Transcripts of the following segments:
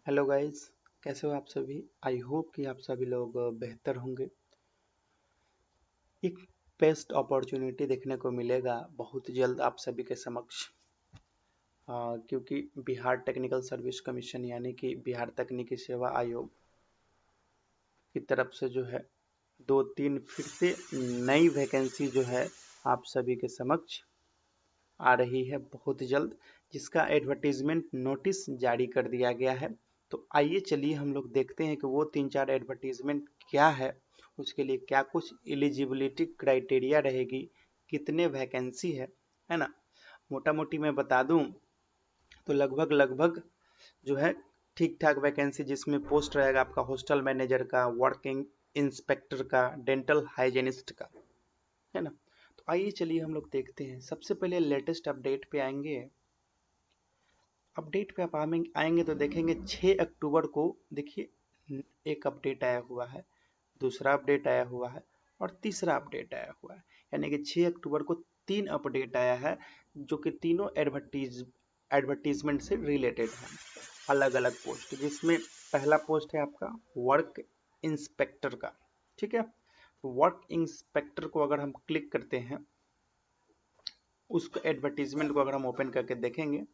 Hello guys. कैसे हो आप सभी। आई होप कि आप सभी लोग बेहतर होंगे। एक बेस्ट अपॉर्चुनिटी देखने को मिलेगा बहुत जल्द आप सभी के समक्ष। क्योंकि बिहार टेक्निकल सर्विस कमीशन यानी कि बिहार तकनीकी सेवा आयोग की तरफ से जो है दो तीन फिर से नई वैकेंसी जो है आप सभी के समक्ष आ रही है बहुत जल्द, जिसका एडवर्टीजमेंट नोटिस जारी कर दिया गया है। तो आइए चलिए हम लोग देखते हैं कि वो तीन चार एडवर्टीजमेंट क्या है, उसके लिए क्या कुछ एलिजिबिलिटी क्राइटेरिया रहेगी, कितने वैकेंसी है ना। मोटा मोटी मैं बता दूं तो लगभग लगभग जो है ठीक ठाक वैकेंसी, जिसमें पोस्ट रहेगा आपका हॉस्टल मैनेजर का, वर्किंग इंस्पेक्टर का, डेंटल हाइजेनिस्ट का, है ना। तो आइए चलिए हम लोग देखते हैं। सबसे पहले लेटेस्ट अपडेट पे आएंगे। अपडेट पे आप आएंगे तो देखेंगे 6 अक्टूबर को देखिए एक अपडेट आया हुआ है, दूसरा अपडेट आया हुआ है और तीसरा अपडेट आया हुआ है। यानी कि 6 अक्टूबर को तीन अपडेट आया है, जो कि तीनों एडवर्टीजमेंट से रिलेटेड है, अलग अलग पोस्ट, जिसमें पहला पोस्ट है आपका वर्क इंस्पेक्टर का। ठीक है, वर्क इंस्पेक्टर को अगर हम क्लिक करते हैं, उसको एडवर्टीजमेंट को अगर हम ओपन करके देखेंगे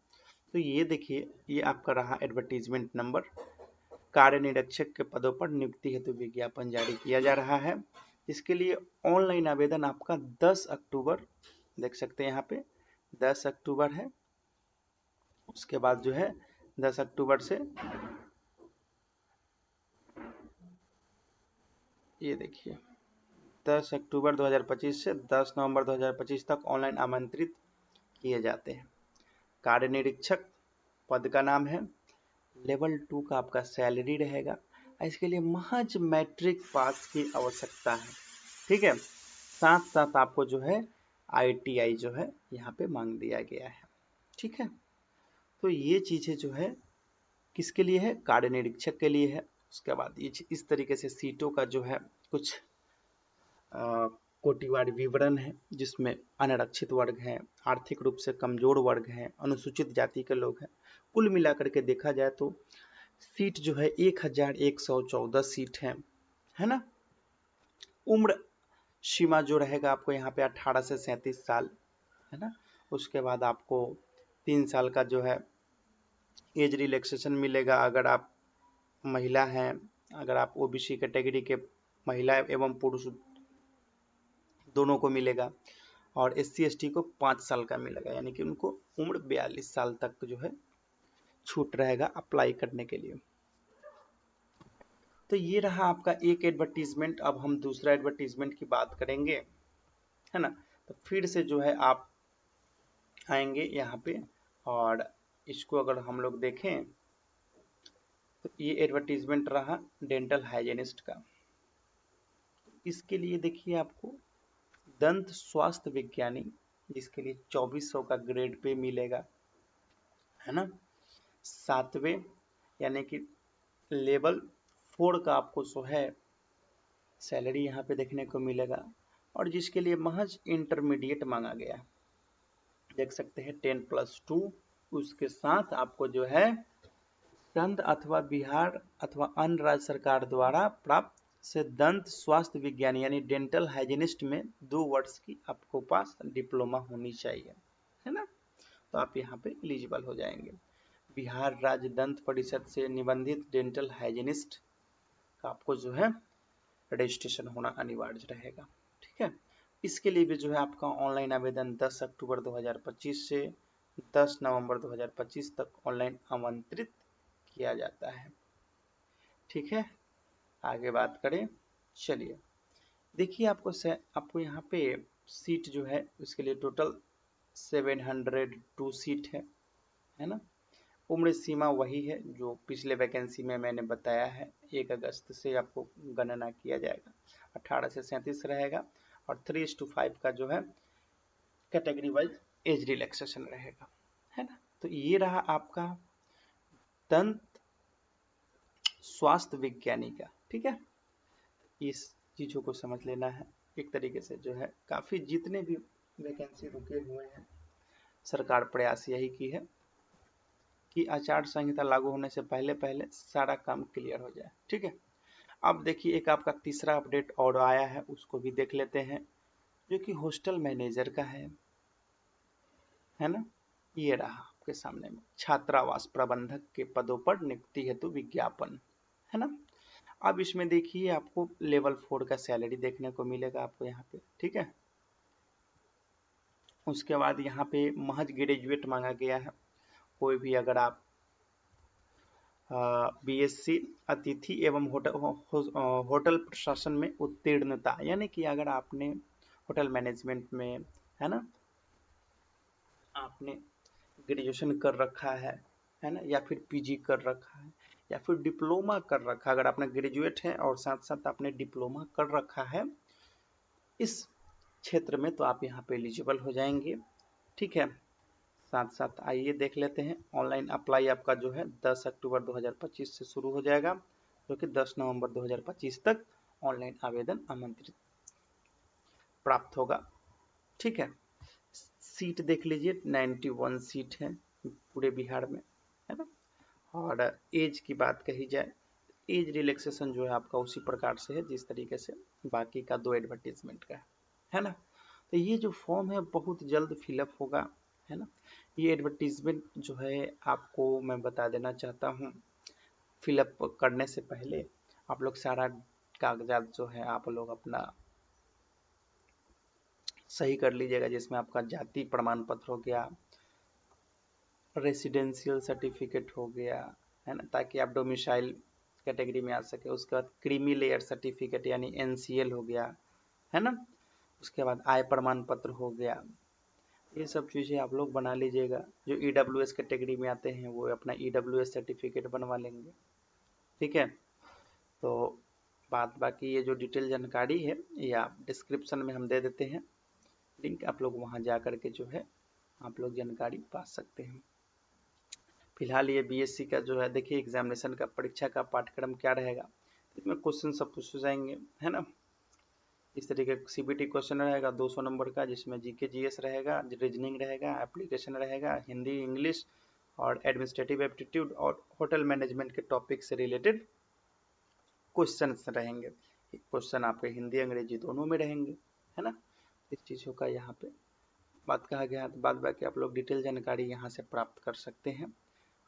तो ये देखिए, ये आपका रहा एडवर्टीजमेंट नंबर। कार्य निरीक्षक के पदों पर नियुक्ति हेतु विज्ञापन जारी किया जा रहा है। इसके लिए ऑनलाइन आवेदन आपका 10 अक्टूबर, देख सकते हैं यहाँ पे 10 अक्टूबर है। उसके बाद जो है 10 अक्टूबर से ये देखिए 10 अक्टूबर 2025 से 10 नवंबर 2025 तक ऑनलाइन आमंत्रित किए जाते हैं। कार्य निरीक्षक पद का नाम है। लेवल 2 का आपका सैलरी रहेगा। इसके लिए महज मैट्रिक पास की आवश्यकता है। ठीक है, साथ साथ आपको जो है ITI जो है यहाँ पे मांग दिया गया है। ठीक है, तो ये चीजें जो है किसके लिए है, कार्य निरीक्षक के लिए है। उसके बाद ये इस तरीके से सीटों का जो है कुछ कोटिवार विवरण है, जिसमें अनारक्षित वर्ग हैं, आर्थिक रूप से कमजोर वर्ग हैं, अनुसूचित जाति के लोग हैं। कुल मिलाकर के देखा जाए तो सीट जो है 1114 सीट है ना। उम्र सीमा जो रहेगा आपको यहाँ पे 18 से 37 साल, है ना। उसके बाद आपको 3 साल का जो है एज रिलैक्सेशन मिलेगा अगर आप महिला हैं, अगर आप OBC कैटेगरी के महिला एवं पुरुष दोनों को मिलेगा। और SC ST को 5 साल का मिलेगा, यानी कि उनको उम्र 42 साल तक जो है छूट रहेगा अप्लाई करने के लिए। तो ये रहा आपका एक एडवर्टीजमेंट। अब हम दूसरा एडवर्टीजमेंट की बात करेंगे, है ना। तो फिर से जो है आप आएंगे यहाँ पे, और इसको अगर हम लोग देखें तो ये एडवर्टीजमेंट रहा डेंटल हाइजेनिस्ट का। इसके लिए देखिए आपको दंत स्वास्थ्य विज्ञानी, जिसके लिए 2400 का ग्रेड पे मिलेगा, है ना। 7वें यानी कि लेवल 4 का आपको जो है सैलरी यहाँ पे देखने को मिलेगा, और जिसके लिए महज इंटरमीडिएट मांगा गया है। देख सकते हैं 10+2। उसके साथ आपको जो है केंद्र अथवा बिहार अथवा अन्य राज्य सरकार द्वारा प्राप्त से दंत स्वास्थ्य विज्ञान यानी डेंटल हाइजीनिस्ट में 2 वर्ष की आपको पास डिप्लोमा होनी चाहिए, है ना। तो आप यहाँ पे एलिजिबल हो जाएंगे। बिहार राज्य दंत परिषद से निबंधित डेंटल हाइजीनिस्ट का आपको जो है रजिस्ट्रेशन होना अनिवार्य रहेगा। ठीक है, इसके लिए भी जो है आपका ऑनलाइन आवेदन 10 अक्टूबर 2025 से 10 नवंबर 2025 तक ऑनलाइन आमंत्रित किया जाता है। ठीक है, आगे बात करें। चलिए देखिए, आपको यहाँ पे सीट जो है उसके लिए टोटल 702 सीट है ना। उम्र सीमा वही है जो पिछले वैकेंसी में मैंने बताया है, 1 अगस्त से आपको गणना किया जाएगा, 18 से 37 रहेगा, और 3:5 का जो है कैटेगरी वाइज एज रिलैक्सेशन रहेगा, है ना। तो ये रहा आपका दंत स्वास्थ्य विज्ञानी का। ठीक है, इस चीजों को समझ लेना है। एक तरीके से जो है काफी जितने भी वैकेंसी रुके हुए हैं, सरकार प्रयास यही की है कि आचार संहिता लागू होने से पहले पहले सारा काम क्लियर हो जाए। ठीक है, अब देखिए एक आपका तीसरा अपडेट और आया है, उसको भी देख लेते हैं, जो कि हॉस्टल मैनेजर का है ना। ये रहा आपके सामने में, छात्रावास प्रबंधक के पदों पर नियुक्ति हेतु विज्ञापन, है ना। अब इसमें देखिए आपको लेवल 4 का सैलरी देखने को मिलेगा आपको यहाँ पे। ठीक है, उसके बाद यहाँ पे महज ग्रेजुएट मांगा गया है। कोई भी अगर आप बीएससी अतिथि एवं होटल प्रशासन में उत्तीर्णता, यानी कि अगर आपने होटल मैनेजमेंट में, है ना, आपने ग्रेजुएशन कर रखा है ना, या फिर पीजी कर रखा है, या फिर डिप्लोमा कर रखा है, अगर आपने ग्रेजुएट है और साथ साथ आपने डिप्लोमा कर रखा है इस क्षेत्र में, तो आप यहाँ पे एलिजिबल हो जाएंगे। ठीक है, साथ साथ आइए देख लेते हैं, ऑनलाइन अप्लाई आपका जो है 10 अक्टूबर 2025 से शुरू हो जाएगा, जो कि 10 नवंबर 2025 तक ऑनलाइन आवेदन आमंत्रित प्राप्त होगा। ठीक है, सीट देख लीजिए 91 सीट है पूरे बिहार में, है ना। और एज की बात कही जाए, एज रिलैक्सेशन जो है आपका उसी प्रकार से है जिस तरीके से बाकी का 2 एडवर्टीजमेंट का है ना। तो ये जो फॉर्म है बहुत जल्द फिलअप होगा, है ना। ये एडवर्टीजमेंट जो है आपको मैं बता देना चाहता हूँ, फिलअप करने से पहले आप लोग सारा कागजात जो है आप लोग अपना सही कर लीजिएगा, जिसमें आपका जाति प्रमाण पत्र हो गया, रेसिडेंशियल सर्टिफिकेट हो गया, है ना, ताकि आप डोमिसाइल कैटेगरी में आ सके। उसके बाद क्रीमी लेयर सर्टिफिकेट यानी एनसीएल हो गया, है ना। उसके बाद आय प्रमाण पत्र हो गया, ये सब चीज़ें आप लोग बना लीजिएगा। जो ईडब्ल्यूएस कैटेगरी में आते हैं वो अपना ईडब्ल्यूएस सर्टिफिकेट बनवा लेंगे। ठीक है, तो बाकी ये जो डिटेल जानकारी है ये आप डिस्क्रिप्शन में हम दे देते हैं लिंक, आप लोग वहाँ जा करके जो है आप लोग जानकारी पा सकते हैं। फिलहाल ये बीएससी का जो है देखिए एग्जामिनेशन का परीक्षा का पाठ्यक्रम क्या रहेगा, इसमें क्वेश्चन सब पूछे जाएंगे, है ना। इस तरीके का सीबीटी क्वेश्चन रहेगा 200 नंबर का, जिसमें जीके जीएस रहेगा, रीजनिंग रहेगा, एप्लीकेशन रहेगा, हिंदी इंग्लिश और एडमिनिस्ट्रेटिव एप्टीट्यूड और होटल मैनेजमेंट के टॉपिक से रिलेटेड क्वेश्चन रहेंगे। क्वेश्चन आपके हिंदी अंग्रेजी दोनों में रहेंगे, है ना। इस चीज़ों का यहाँ पे बात कहा गया, तो बाद बाकी आप लोग डिटेल जानकारी यहाँ से प्राप्त कर सकते हैं।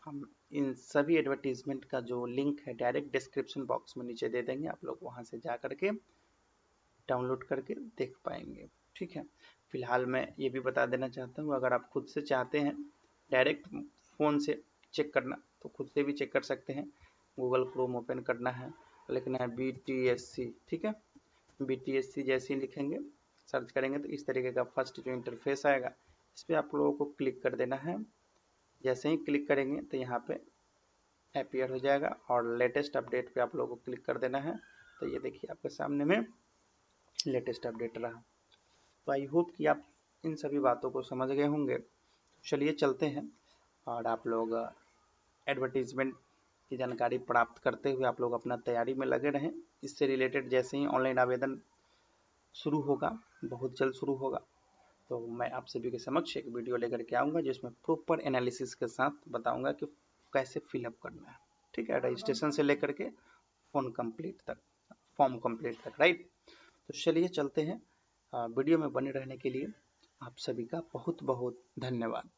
हम इन सभी एडवर्टीजमेंट का जो लिंक है डायरेक्ट डिस्क्रिप्शन बॉक्स में नीचे दे देंगे, आप लोग वहाँ से जा करके डाउनलोड करके देख पाएंगे। ठीक है, फिलहाल मैं ये भी बता देना चाहता हूँ, अगर आप खुद से चाहते हैं डायरेक्ट फ़ोन से चेक करना तो खुद से भी चेक कर सकते हैं। गूगल क्रोम ओपन करना है, लिखना है BTSC। ठीक है, BTSC जैसे ही लिखेंगे सर्च करेंगे तो इस तरीके का फर्स्ट जो इंटरफेस आएगा इस पर आप लोगों को क्लिक कर देना है। जैसे ही क्लिक करेंगे तो यहाँ पे अपीयर हो जाएगा और लेटेस्ट अपडेट पे आप लोगों को क्लिक कर देना है। तो ये देखिए आपके सामने में लेटेस्ट अपडेट रहा। तो आई होप कि आप इन सभी बातों को समझ गए होंगे। चलिए चलते हैं और आप लोग एडवर्टीजमेंट की जानकारी प्राप्त करते हुए आप लोग अपना तैयारी में लगे रहें। इससे रिलेटेड जैसे ही ऑनलाइन आवेदन शुरू होगा, बहुत जल्द शुरू होगा, तो मैं आप सभी के समक्ष एक वीडियो लेकर के आऊँगा जिसमें प्रॉपर एनालिसिस के साथ बताऊँगा कि कैसे फिलअप करना है। ठीक है, रजिस्ट्रेशन से लेकर के फॉर्म कंप्लीट तक, राइट। तो चलिए चलते हैं, वीडियो में बने रहने के लिए आप सभी का बहुत बहुत धन्यवाद।